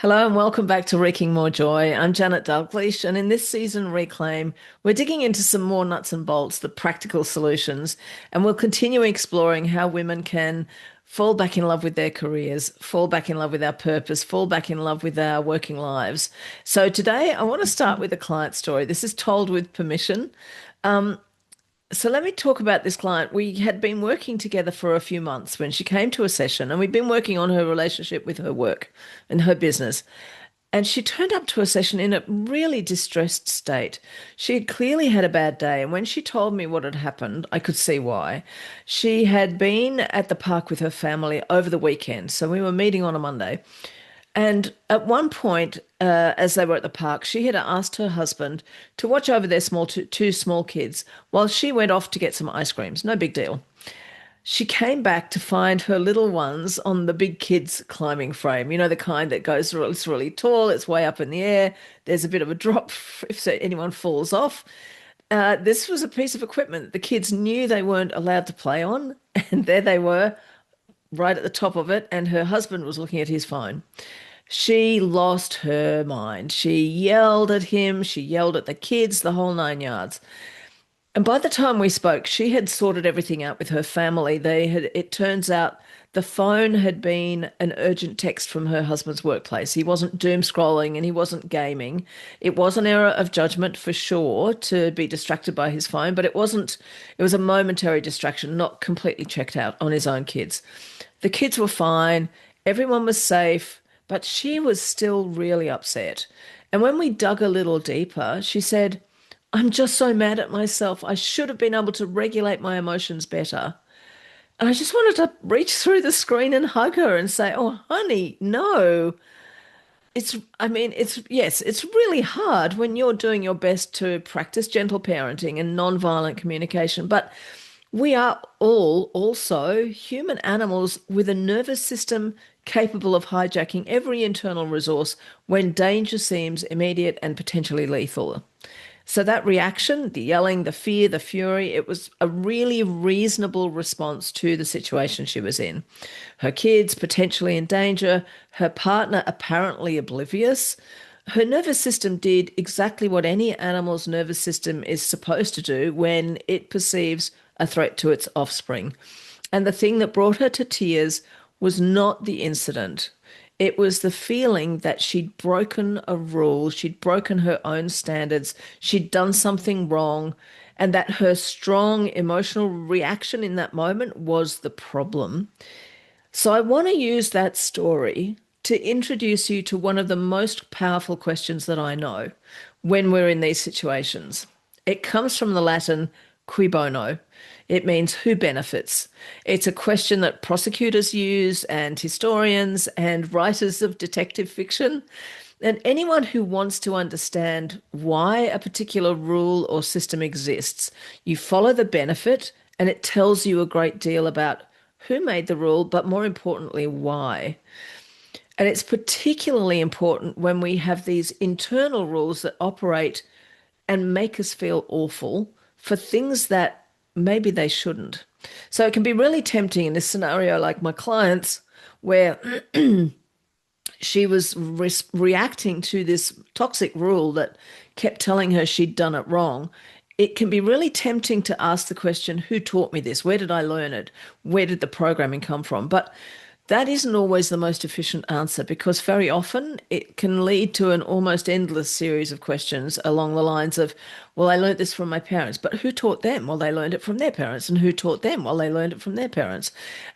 Hello and welcome back to Wreaking More Joy. I'm Janet Dalgleish, and in this season, Reclaim, we're digging into some more nuts and bolts, the practical solutions, and we'll continue exploring how women can fall back in love with their careers, fall back in love with our purpose, fall back in love with our working lives. So today, I want to start with a client story. This is told with permission. So let me talk about this client. We had been working together for a few months when she came to a session, and we'd been working on her relationship with her work and her business. And she turned up to a session in a really distressed state. She had clearly had a bad day, and when she told me what had happened, I could see why. She had been at the park with her family over the weekend, so we were meeting on a Monday. And at one point, as they were at the park, she had asked her husband to watch over their two small kids while she went off to get some ice creams. No big deal. She came back to find her little ones on the big kids climbing frame. You know, the kind that goes, it's really tall, it's way up in the air. There's a bit of a drop if anyone falls off. This was a piece of equipment the kids knew they weren't allowed to play on, and there they were, right at the top of it, and her husband was looking at his phone. She lost her mind. She yelled at him, she yelled at the kids, the whole nine yards. And by the time we spoke, she had sorted everything out with her family. It turns out the phone had been an urgent text from her husband's workplace. He wasn't doom scrolling and he wasn't gaming. It was an error of judgment for sure to be distracted by his phone, but it was a momentary distraction, not completely checked out on his own kids. The kids were fine, everyone was safe, but she was still really upset. And when we dug a little deeper, she said, I'm just so mad at myself. I should have been able to regulate my emotions better. And I just wanted to reach through the screen and hug her and say, oh, honey, no. Yes, it's really hard when you're doing your best to practice gentle parenting and non-violent communication, but we are all also human animals with a nervous system capable of hijacking every internal resource when danger seems immediate and potentially lethal. So that reaction, the yelling, the fear, the fury, it was a really reasonable response to the situation she was in. Her kids potentially in danger, her partner apparently oblivious. Her nervous system did exactly what any animal's nervous system is supposed to do when it perceives a threat to its offspring. And the thing that brought her to tears was not the incident. It was the feeling that she'd broken a rule, she'd broken her own standards, she'd done something wrong, and that her strong emotional reaction in that moment was the problem. So I want to use that story to introduce you to one of the most powerful questions that I know when we're in these situations. It comes from the Latin cui bono. It means who benefits. It's a question that prosecutors use and historians and writers of detective fiction. And anyone who wants to understand why a particular rule or system exists, you follow the benefit and it tells you a great deal about who made the rule, but more importantly, why. And it's particularly important when we have these internal rules that operate and make us feel awful for things that maybe they shouldn't. So it can be really tempting in this scenario, like my clients, where she was reacting to this toxic rule that kept telling her she'd done it wrong. It can be really tempting to ask the question, who taught me this? Where did I learn it? Where did the programming come from? But that isn't always the most efficient answer because very often it can lead to an almost endless series of questions along the lines of, well, I learned this from my parents, but who taught them? Well, they learned it from their parents, and who taught them? Well, they learned it from their parents.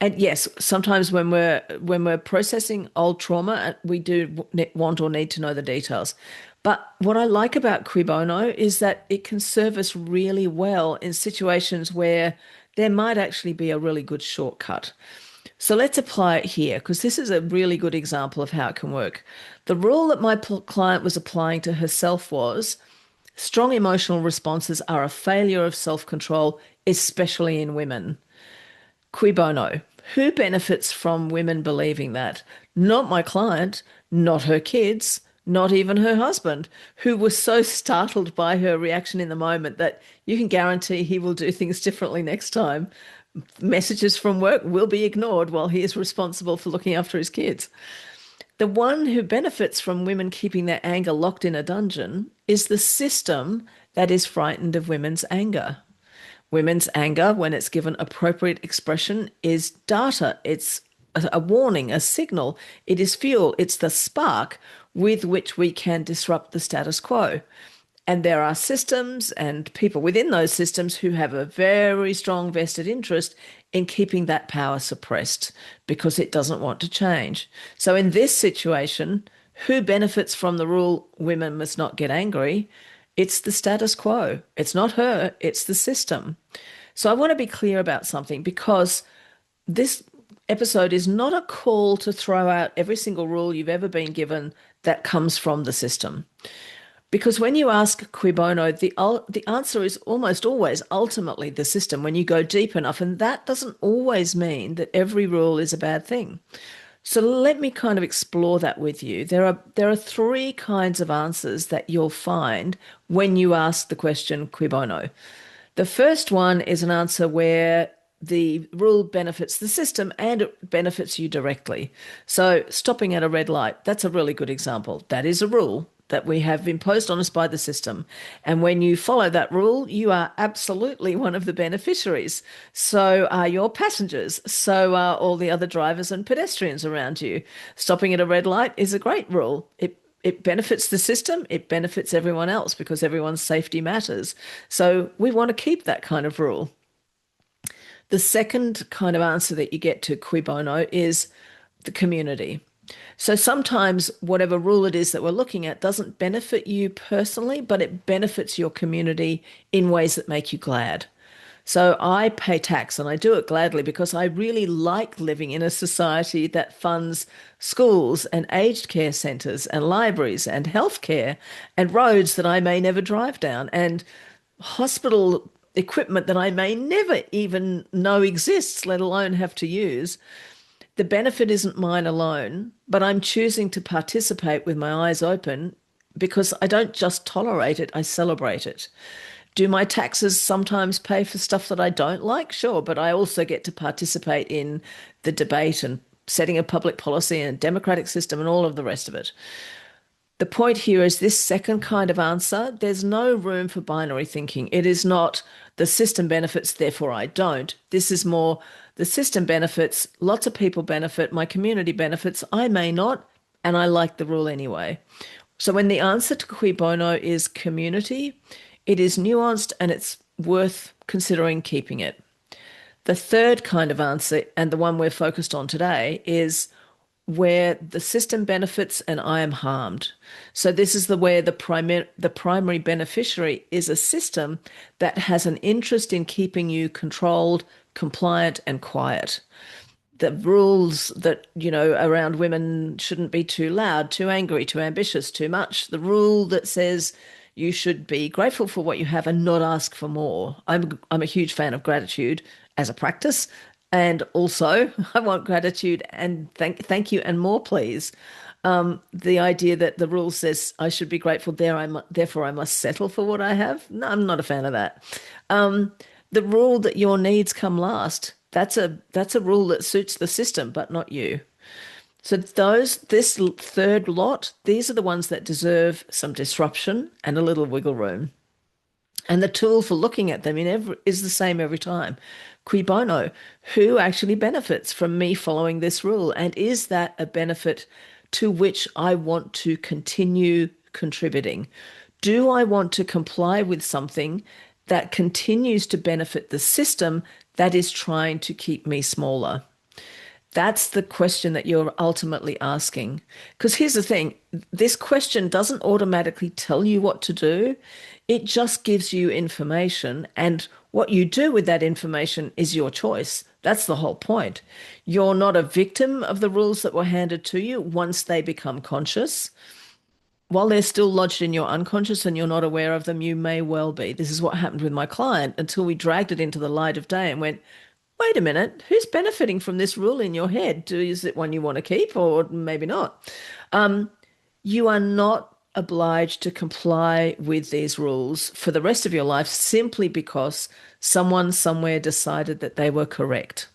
And yes, sometimes when we're processing old trauma, we do want or need to know the details. But what I like about cui bono is that it can serve us really well in situations where there might actually be a really good shortcut. So let's apply it here because this is a really good example of how it can work. The rule that my client was applying to herself was strong emotional responses are a failure of self-control, especially in women. Cui bono. Who benefits from women believing that? Not my client, not her kids, not even her husband, who was so startled by her reaction in the moment that you can guarantee he will do things differently next time. Messages from work will be ignored while he is responsible for looking after his kids. The one who benefits from women keeping their anger locked in a dungeon is the system that is frightened of women's anger. Women's anger, when it's given appropriate expression, is data. It's a warning, a signal. It is fuel. It's the spark with which we can disrupt the status quo. And there are systems and people within those systems who have a very strong vested interest in keeping that power suppressed because it doesn't want to change. So in this situation, who benefits from the rule women must not get angry? It's the status quo. It's not her, it's the system. So I want to be clear about something because this episode is not a call to throw out every single rule you've ever been given that comes from the system. Because when you ask cui bono, the answer is almost always ultimately the system when you go deep enough. And that doesn't always mean that every rule is a bad thing. So let me kind of explore that with you. There are three kinds of answers that you'll find when you ask the question cui bono. The first one is an answer where the rule benefits the system and it benefits you directly. So stopping at a red light, that's a really good example. That is a rule that we have imposed on us by the system. And when you follow that rule, you are absolutely one of the beneficiaries. So are your passengers. So are all the other drivers and pedestrians around you. Stopping at a red light is a great rule. It benefits the system, it benefits everyone else because everyone's safety matters. So we want to keep that kind of rule. The second kind of answer that you get to cui bono is the community. So sometimes whatever rule it is that we're looking at doesn't benefit you personally, but it benefits your community in ways that make you glad. So I pay tax and I do it gladly because I really like living in a society that funds schools and aged care centres and libraries and healthcare and roads that I may never drive down and hospital equipment that I may never even know exists, let alone have to use. The benefit isn't mine alone, but I'm choosing to participate with my eyes open because I don't just tolerate it, I celebrate it. Do my taxes sometimes pay for stuff that I don't like? Sure, but I also get to participate in the debate and setting of public policy and democratic system and all of the rest of it. The point here is this second kind of answer, there's no room for binary thinking. It is not the system benefits, therefore I don't. This is more the system benefits, lots of people benefit, my community benefits, I may not, and I like the rule anyway. So when the answer to cui bono is community, it is nuanced and it's worth considering keeping it. The third kind of answer, and the one we're focused on today, is where the system benefits and I am harmed. So this is where the primary beneficiary is a system that has an interest in keeping you controlled, compliant, and quiet. The rules that, around women shouldn't be too loud, too angry, too ambitious, too much. The rule that says you should be grateful for what you have and not ask for more. I'm a huge fan of gratitude as a practice. And also, I want gratitude and thank you and more, please. The idea that the rule says I should be grateful therefore I must settle for what I have. No, I'm not a fan of that. The rule that your needs come last. That's a rule that suits the system, but not you. So this third lot, these are the ones that deserve some disruption and a little wiggle room. And the tool for looking at them is the same every time. Cui bono, who actually benefits from me following this rule? And is that a benefit to which I want to continue contributing? Do I want to comply with something that continues to benefit the system that is trying to keep me smaller? That's the question that you're ultimately asking. Because here's the thing, this question doesn't automatically tell you what to do. It just gives you information, and what you do with that information is your choice. That's the whole point. You're not a victim of the rules that were handed to you once they become conscious. While they're still lodged in your unconscious and you're not aware of them, you may well be. This is what happened with my client until we dragged it into the light of day and went, wait a minute, who's benefiting from this rule in your head? Is it one you want to keep or maybe not? You are not obliged to comply with these rules for the rest of your life simply because someone somewhere decided that they were correct.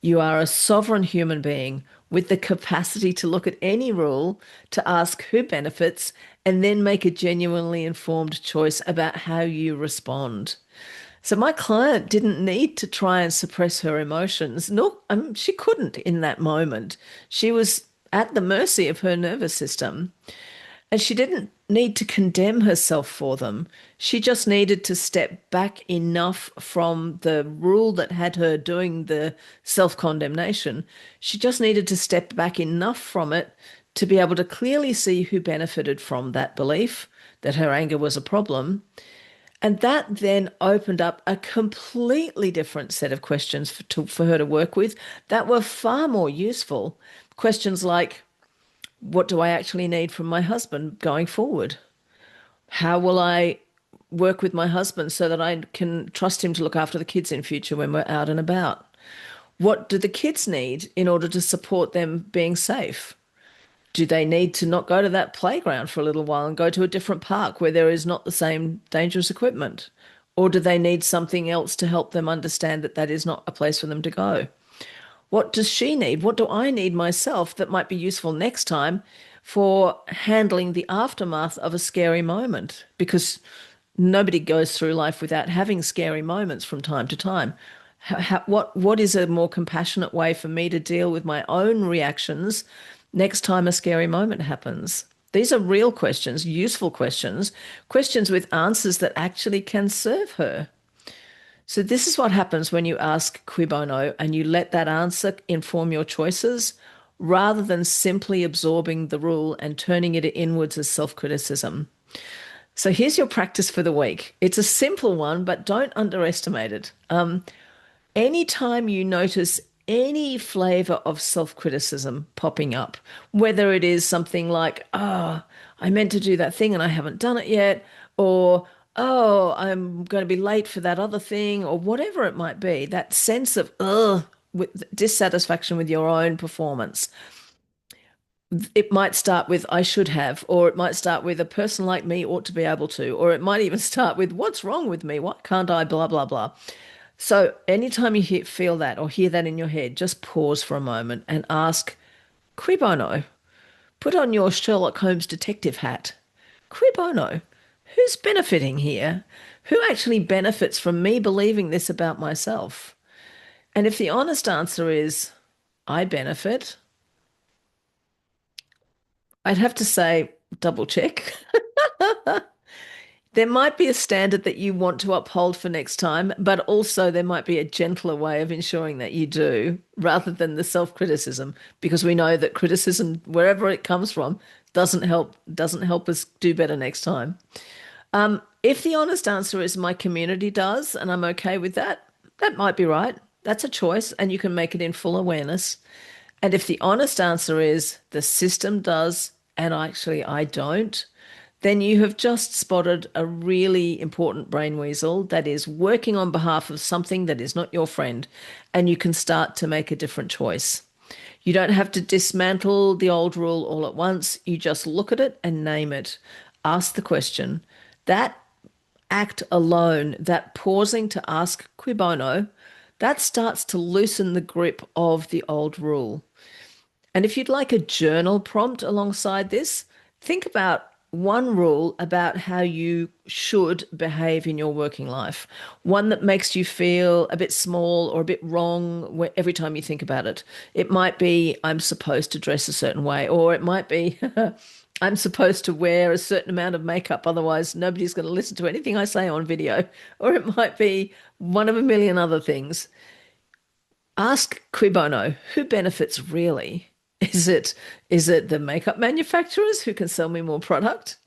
You are a sovereign human being with the capacity to look at any rule, to ask who benefits, and then make a genuinely informed choice about how you respond. So my client didn't need to try and suppress her emotions. No, she couldn't in that moment. She was at the mercy of her nervous system. And she didn't need to condemn herself for them. She just needed to step back enough from the rule that had her doing the self condemnation. She just needed to step back enough from it to be able to clearly see who benefited from that belief that her anger was a problem. And that then opened up a completely different set of questions for her to work with that were far more useful. Questions like, what do I actually need from my husband going forward? How will I work with my husband so that I can trust him to look after the kids in future when we're out and about? What do the kids need in order to support them being safe? Do they need to not go to that playground for a little while and go to a different park where there is not the same dangerous equipment? Or do they need something else to help them understand that that is not a place for them to go? What does she need? What do I need myself that might be useful next time for handling the aftermath of a scary moment? Because nobody goes through life without having scary moments from time to time. What is a more compassionate way for me to deal with my own reactions next time a scary moment happens? These are real questions, useful questions, questions with answers that actually can serve her. So this is what happens when you ask cui bono and you let that answer inform your choices rather than simply absorbing the rule and turning it inwards as self-criticism. So here's your practice for the week. It's a simple one, but don't underestimate it. Anytime you notice any flavor of self-criticism popping up, whether it is something like, oh, I meant to do that thing and I haven't done it yet, or oh, I'm going to be late for that other thing, or whatever it might be, that sense of with dissatisfaction with your own performance. It might start with I should have, or it might start with a person like me ought to be able to, or it might even start with what's wrong with me? Why can't I? Blah, blah, blah. So anytime you feel that or hear that in your head, just pause for a moment and ask, cui bono? Put on your Sherlock Holmes detective hat. Cui bono? Who's benefiting here? Who actually benefits from me believing this about myself? And if the honest answer is, I benefit, I'd have to say, double check. There might be a standard that you want to uphold for next time, but also there might be a gentler way of ensuring that you do rather than the self-criticism, because we know that criticism, wherever it comes from, doesn't help us do better next time. If the honest answer is my community does, and I'm okay with that, that might be right. That's a choice, and you can make it in full awareness. And if the honest answer is the system does, and actually I don't, then you have just spotted a really important brain weasel that is working on behalf of something that is not your friend, and you can start to make a different choice. You don't have to dismantle the old rule all at once. You just look at it and name it. Ask the question. That act alone, that pausing to ask cui bono, that starts to loosen the grip of the old rule. And if you'd like a journal prompt alongside this, think about one rule about how you should behave in your working life. One that makes you feel a bit small or a bit wrong every time you think about it. It might be, I'm supposed to dress a certain way, or it might be, I'm supposed to wear a certain amount of makeup, otherwise nobody's going to listen to anything I say on video. Or it might be one of a million other things. Ask cui bono, who benefits really? Is it the makeup manufacturers who can sell me more product?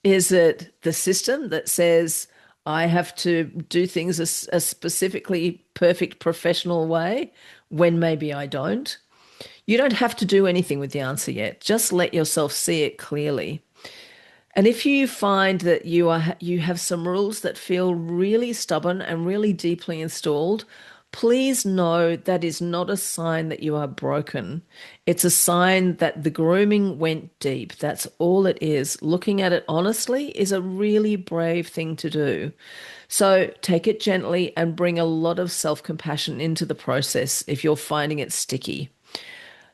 Is it the system that says I have to do things a specifically perfect professional way when maybe I don't? You don't have to do anything with the answer yet. Just let yourself see it clearly. And if you find that you have some rules that feel really stubborn and really deeply installed, please know that is not a sign that you are broken. It's a sign that the grooming went deep. That's all it is. Looking at it honestly is a really brave thing to do. So take it gently and bring a lot of self-compassion into the process if you're finding it sticky.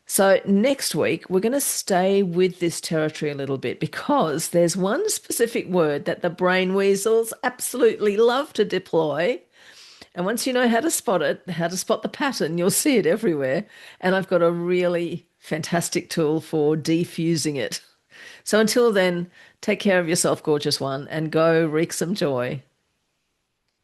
So next week, we're going to stay with this territory a little bit because there's one specific word that the brain weasels absolutely love to deploy. And once you know how to spot it, how to spot the pattern, you'll see it everywhere. And I've got a really fantastic tool for defusing it. So until then, take care of yourself, gorgeous one, and go wreak some joy.